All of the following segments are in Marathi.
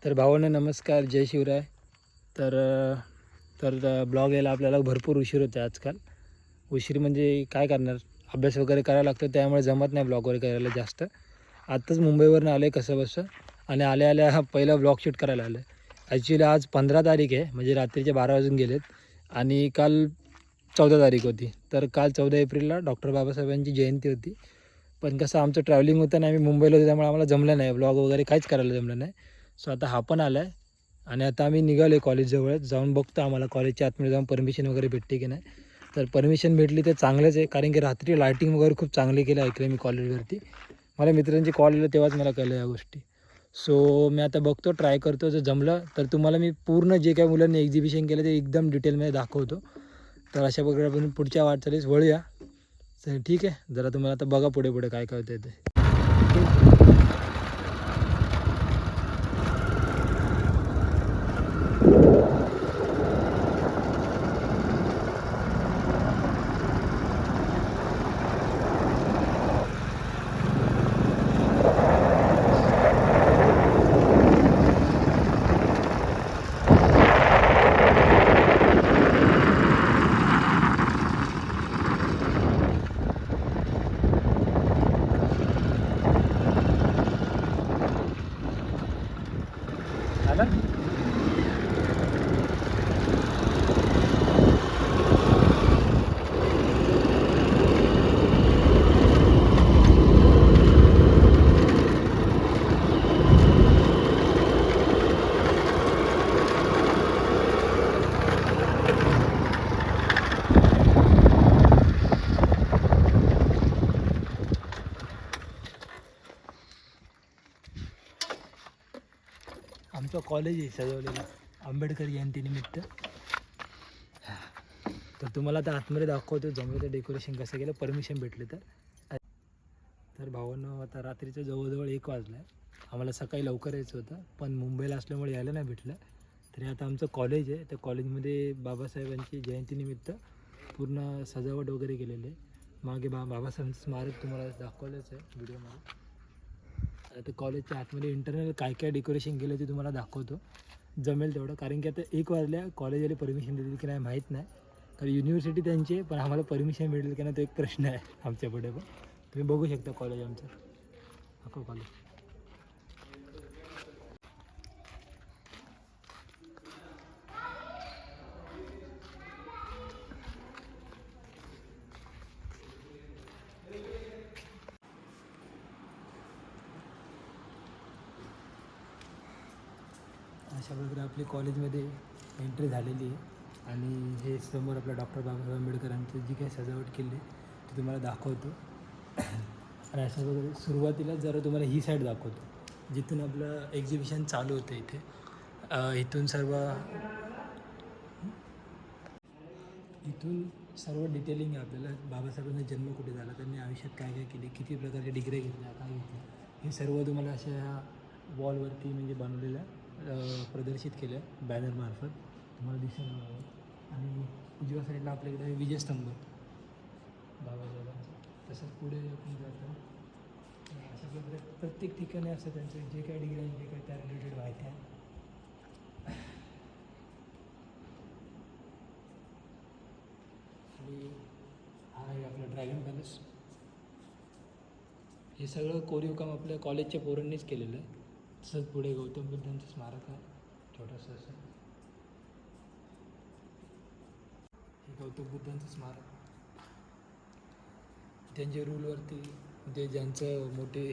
तर भावांनो नमस्कार, जय शिवराय. तर ब्लॉग यायला आपल्याला भरपूर उशीर होते आजकाल. उशीर म्हणजे काय करणार, अभ्यास वगैरे करायला लागतो त्यामुळे जमत नाही ब्लॉग वगैरे करायला जास्त. आत्ताच मुंबईवरून आले कसंबसं आणि आल्या आल्या हा पहिला ब्लॉग शूट करायला आलं. ॲक्च्युली आज 15 तारीख आहे, म्हणजे रात्रीचे 12 वाजून गेलेत आणि काल 14 तारीख होती. तर काल 14 एप्रिलला डॉक्टर बाबासाहेबांची जयंती होती. पण कसं आमचं ट्रॅव्हलिंग होतं आणि आम्ही मुंबईला होतो त्यामुळे आम्हाला जमलं नाही, ब्लॉग वगैरे काहीच करायला जमलं नाही. सो आता हा पण आला आहे आणि आता आम्ही निघालो आहे कॉलेजजवळच जाऊन बघतो आम्हाला कॉलेजच्या आतमध्ये जाऊन परमिशन वगैरे भेटते की नाही. तर परमिशन भेटली तर चांगलंच आहे, कारण की रात्री लायटिंग वगैरे खूप चांगली केलं ऐकलं मी कॉलेजवरती. मला मित्रांची कॉल आलं तेव्हाच मला कळलं या गोष्टी. सो मी आता बघतो, ट्राय करतो, जर जमलं तर तुम्हाला मी पूर्ण जे काही मुलांनी एक्झिबिशन केलं ते एकदम डिटेलमध्ये दाखवतो. तर अशा प्रकारे आपण पुढच्या वाटचालीस वळूया. तर ठीक आहे, जरा तुम्हाला आता बघा पुढे पुढे काय काय होतं ते. आलं? आमचं कॉलेज आहे सजवलेलं आंबेडकर जयंतीनिमित्त. तर तुम्हाला आता आतमध्ये दाखवतो जमलं तर डेकोरेशन कसं केलं, परमिशन भेटले तर. तर भावांनो आता रात्रीचं जवळजवळ 1 वाजलं आहे. आम्हाला सकाळी लवकर यायचं होतं पण मुंबईला असल्यामुळे यायला नाही भेटलं. तरी आता आमचं कॉलेज आहे, त्या कॉलेजमध्ये बाबासाहेबांची जयंतीनिमित्त पूर्ण सजावट वगैरे केलेली आहे. मागे बाबासाहेबांचं स्मारक तुम्हाला दाखवलंच आहे व्हिडिओमध्ये. आता कॉलेजच्या आतमध्ये इंटरनल काय काय डेकोरेशन केलं ते तुम्हाला दाखवतो जमेल तेवढं, कारण की आता 1 वाजल्या कॉलेजवाले परमिशन देतील की नाही माहीत नाही. तर युनिव्हर्सिटी त्यांची आहे पण आम्हाला परमिशन भेटेल की नाही तो एक प्रश्न आहे आमच्या पुढे. पण तुम्ही बघू शकता कॉलेज आमचं, अख्खं कॉलेज. अशा प्रकारे आपली कॉलेजमध्ये एंट्री झालेली आहे आणि हे समोर आपल्या डॉक्टर बाबासाहेब आंबेडकरांची जी काही सजावट केली ती तुम्हाला दाखवतो. आणि अशा प्रकारे सुरुवातीला जरा तुम्हाला ही साईड दाखवतो जिथून आपलं एक्झिबिशन चालू होतं इथे. इथून सर्व डिटेलिंग आहे आपल्याला. बाबासाहेबांचा जन्म कुठे झाला, त्यांनी आयुष्यात काय काय केले, किती प्रकारचे डिग्री घेतल्या, काय घेतल्या, हे सर्व तुम्हाला अशा वॉलवरती म्हणजे बनवलेल्या प्रदर्शित केलं बॅनरमार्फत तुम्हाला दिसेल. आणि उजव्या साईडला आपल्याकडे विजयस्तंभ बाबासाहेबांचा. तसंच पुढे आपण जातो अशा प्रकारे प्रत्येक ठिकाणी असं त्यांचं जे काही डिग्री आहे जे काही त्या रिलेटेड माहिती आहे. आणि हा आहे आपलं ड्रॅगन पॅलेस. हे सगळं कोरीव काम आपल्या कॉलेजच्या पोरांनीच केलेलं आहे. तसंच पुढे गौतम बुद्धांचं स्मारक आहे छोटंसं असं. हे गौतम बुद्धांचं स्मारक. त्यांच्या रूलवरती ते ज्यांचं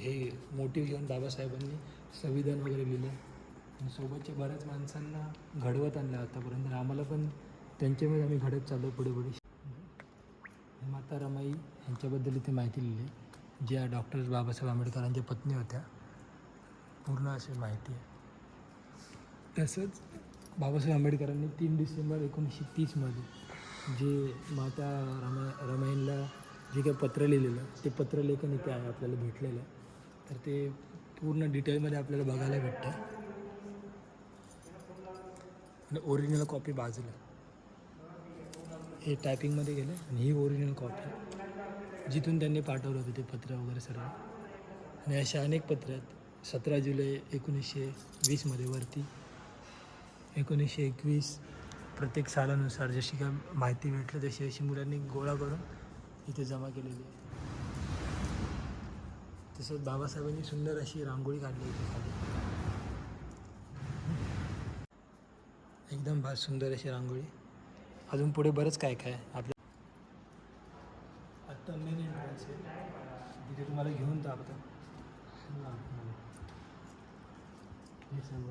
हे मोटिव्ह घेऊन बाबासाहेबांनी संविधान वगैरे लिहिलं आणि सोबतच्या बऱ्याच माणसांना घडवत आणलं आतापर्यंत. आम्हाला पण त्यांच्यामध्ये आम्ही घडत चाललो पुढे पुढे. माता रमाई यांच्याबद्दल इथे माहिती लिहिली, ज्या डॉक्टर बाबासाहेब आंबेडकरांच्या पत्नी होत्या. पूर्ण अशी माहिती आहे. तसंच बाबासाहेब आंबेडकरांनी 3 डिसेंबर 1930मध्ये जे माता रमाईंना जे काही पत्र लिहिलेलं ते पत्रलेखन इथे आहे आपल्याला भेटलेलं आहे. तर ते पूर्ण डिटेलमध्ये आपल्याला बघायला भेटतं आणि ओरिजिनल कॉपी बाजूला हे टायपिंगमध्ये गेलं आणि ही ओरिजिनल कॉपी जिथून त्यांनी पाठवलं होतं ते पत्र वगैरे सर्व. आणि अशा अनेक पत्र आहेत 17 जुलै 1920मध्ये वरती 1921 प्रत्येक सालानुसार जशी काय माहिती भेटली तशी अशी मुलांनी गोळा करून इथे जमा केलेली आहे. तसंच बाबासाहेबांनी सुंदर अशी रांगोळी काढली इथे खाली, एकदम सुंदर अशी रांगोळी. अजून पुढे बरंच काय काय आपल्या आत्ता मेन एंट्रन्स आहे तिथे तुम्हाला घेऊन टाकतो. हे सर्व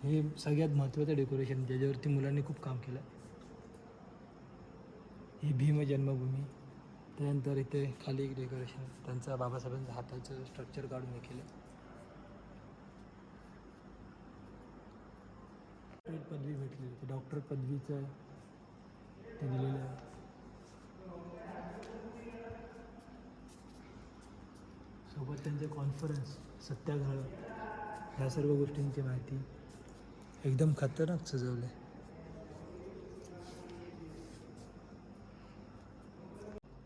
हे सगळ्यात महत्त्वाचं डेकोरेशन ज्याच्यावरती मुलांनी खूप काम केलं. ही भीम जन्मभूमी. त्यानंतर इथे खाली एक डेकोरेशन त्यांचा बाबासाहेबांच्या हाताचं स्ट्रक्चर काढून हे केलं. डॉक्टरेट पदवी भेटली होती, डॉक्टर पदवीचं ते दिलेलं आहे. सोबत त्यांचे कॉन्फरन्स, सत्याग्रह, ह्या सर्व गोष्टींची माहिती एकदम खतरनाक सजवलं आहे.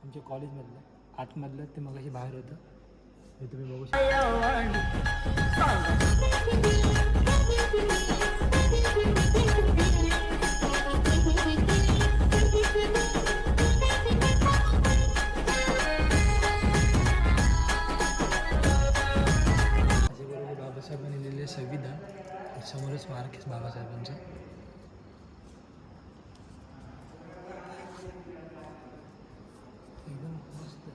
आमच्या कॉलेजमधलं आतमधलं ते मगाशी बाहेर होतं, हे तुम्ही बघू शकता. त्याच्याबरोबर बाबासाहेबांनी लिहिलेले संविधान, समोरच स्मारक आहे बाबासाहेबांचं. एकदम मस्त.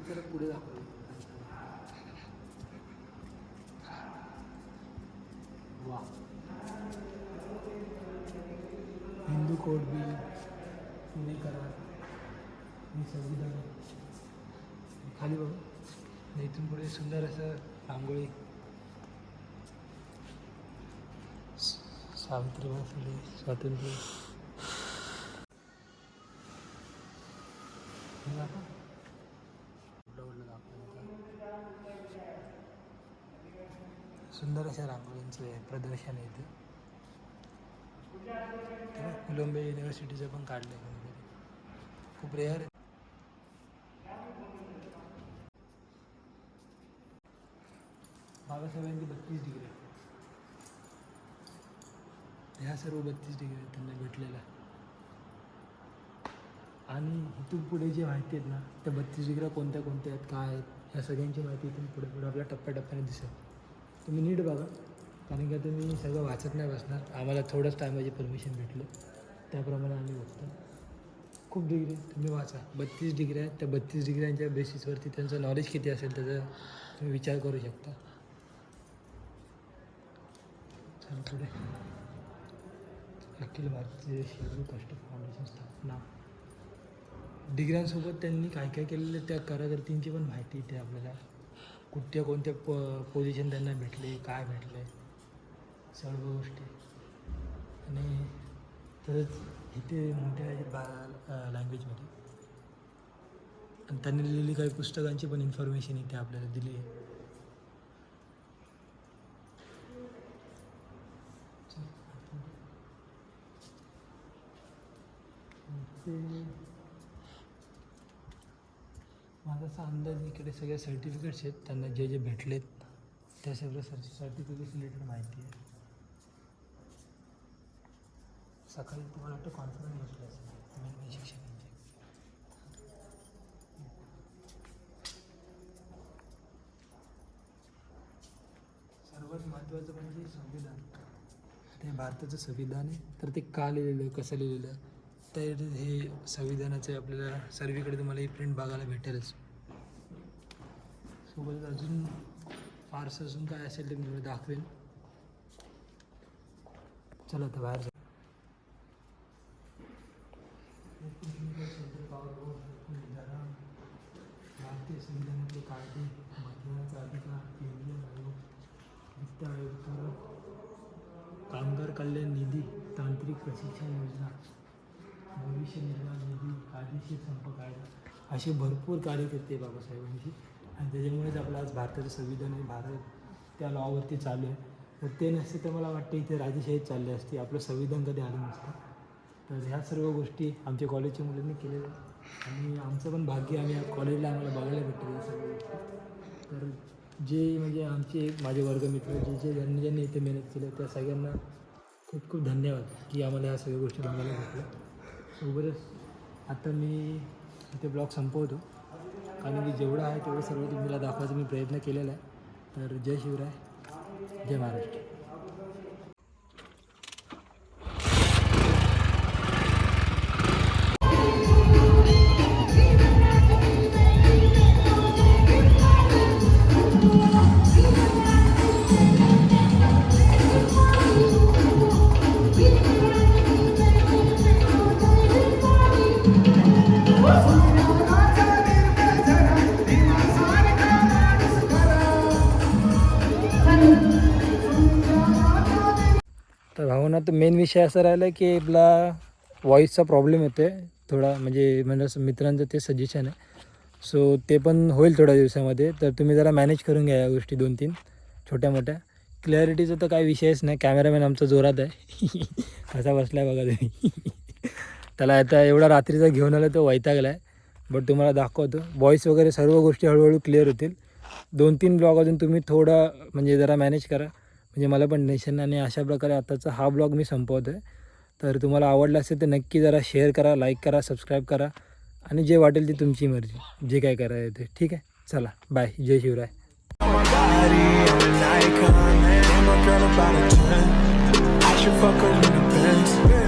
तर पुढे दाखवलं. वा, हिंदू कोड बिल, पुणे करार, हे संविधान खाली बघा. इथून पुढे सुंदर असं रांगोळी. सावित्रीबाई फुले, स्वातंत्र्य. सुंदर अशा रांगोळींचं प्रदर्शन आहे इथे. कोलंबिया युनिव्हर्सिटीचं पण काढलं आहे, खूप रेअर आहे. बाबासाहेबांची 32 डिग्री, ह्या सर्व 32 डिग्री त्यांना भेटलेल्या. आणि इथून पुढे जे माहिती आहेत ना, त्या 32 डिग्र्या कोणत्या कोणत्या आहेत, काय आहेत, ह्या सगळ्यांची माहिती इथून पुढे पुढे आपल्या टप्प्याटप्प्याने दिसेल. तुम्ही नीट बघा, कारण का तुम्ही सगळं वाचत नाही बसणार. आम्हाला थोडंच टायमाची परमिशन भेटलं, त्याप्रमाणे आम्ही बघतो. खूप डिग्री तुम्ही वाचा, 32 डिग्री आहेत. त्या 32 डिग्र्यांच्या बेसिसवरती त्यांचं नॉलेज किती असेल त्याचा तुम्ही विचार करू शकता. चल पुढे. Akhil Bharatiya schedule caste foundation स्थापना. डिग्र्यांसोबत त्यांनी काय काय केलेलं त्या कारागिर्दींची पण माहिती इथे आपल्याला, कोणत्या पोझिशन त्यांना भेटले, काय भेटले, सर्व गोष्टी. आणि तरच इथे मोठ्या लँग्वेजमध्ये आणि त्यांनी लिहिलेली काही पुस्तकांची पण इन्फॉर्मेशन इथे आपल्याला दिली आहे. माझा असा अंदाज इकडे सगळे सर्टिफिकेट्स आहेत त्यांना जे जे भेटलेत त्या सगळ्या सर्टिफिकेट्स रिलेटेड माहिती आहे. सकाळी तुम्हाला वाटतं कॉन्फरन्स बसले असेल मेन शिक्षकांचे. सर्वात महत्त्वाचं म्हणजे संविधान. ते भारताचं संविधान आहे, तर ते का लिहिलेलं आहे, कसं लिहिलेलं आहे, तर हे संविधानाचे आपल्याला सर्वीकडे तुम्हाला ही प्रिंट बघायला भेटेलच. सोबत अजून फारसं अजून काय असेल ते मी तुम्हाला दाखवेन. चला तर बाहेर जा. भारतीय संविधानातले कायदे, मतदानाचा अधिकार, केंद्रीय आयोग, वित्त आयोग, कामगार कल्याण निधी, तांत्रिक प्रशिक्षण योजना, भविष्य निर्वाह निधी, कायदेशीर संप कायदा, असे भरपूर कार्यकर्ते बाबासाहेबांची. आणि त्याच्यामुळेच आपलं आज भारताचं संविधान आहे, भारत त्या लॉवरती चालू आहे. तर ते नसते तर मला वाटतं इथे राजेशाहीत चालली असती, आपलं संविधान कधी आलं नसतं. तर ह्या सर्व गोष्टी आमच्या कॉलेजच्या मुलांनी केलेल्या आणि आमचं पण भाग्य, आम्ही कॉलेजला आम्हाला बघायला भेटतं या सर्व गोष्टी. तर जे म्हणजे आमचे माझे वर्गमित्र ज्यांनी ज्यांनी इथे मेहनत केली त्या सगळ्यांना खूप खूप धन्यवाद की आम्हाला ह्या सगळ्या गोष्टी बघायला भेटल्या. सोबतच आता मी इथे ब्लॉग संपवतो, कारण की जेवढं आहे तेवढं सर्व तुम्हाला दाखवायचा मी प्रयत्न केलेला आहे. तर जय शिवराय, जय महाराष्ट्र. तर भावना, तर मेन विषय असा राहिला की आपला व्हॉईसचा प्रॉब्लेम येतो आहे थोडा, म्हणजे मित्रांचं ते सजेशन आहे. सो ते पण होईल थोड्या दिवसामध्ये. तर तुम्ही जरा मॅनेज करून घ्या या गोष्टी 2-3 छोट्या मोठ्या. क्लॅरिटीचा तर काही विषयच नाही. कॅमेरामॅन आमचा जोरात आहे. कसा बसला आहे बघा तुम्ही. त्याला आता एवढा रात्रीचा घेऊन आला तो वैतागला आहे. बट तुम्हाला दाखवतो व्हॉईस वगैरे सर्व गोष्टी हळूहळू क्लिअर होतील. 2-3 ब्लॉग अजून तुम्ही थोडा म्हणजे जरा मॅनेज करा, म्हणजे मला पण टेन्शन. आणि अशा प्रकारे आताचा हा ब्लॉग मी संपवतो आहे. तर तुम्हाला आवडला असेल तर नक्की जरा शेअर करा, लाईक करा, सबस्क्राईब करा, आणि जे वाटेल ती तुमची मर्जी, जे काय करायचं ते. ठीक आहे, चला बाय, जय Shivrai. I should fuck her in the Benz.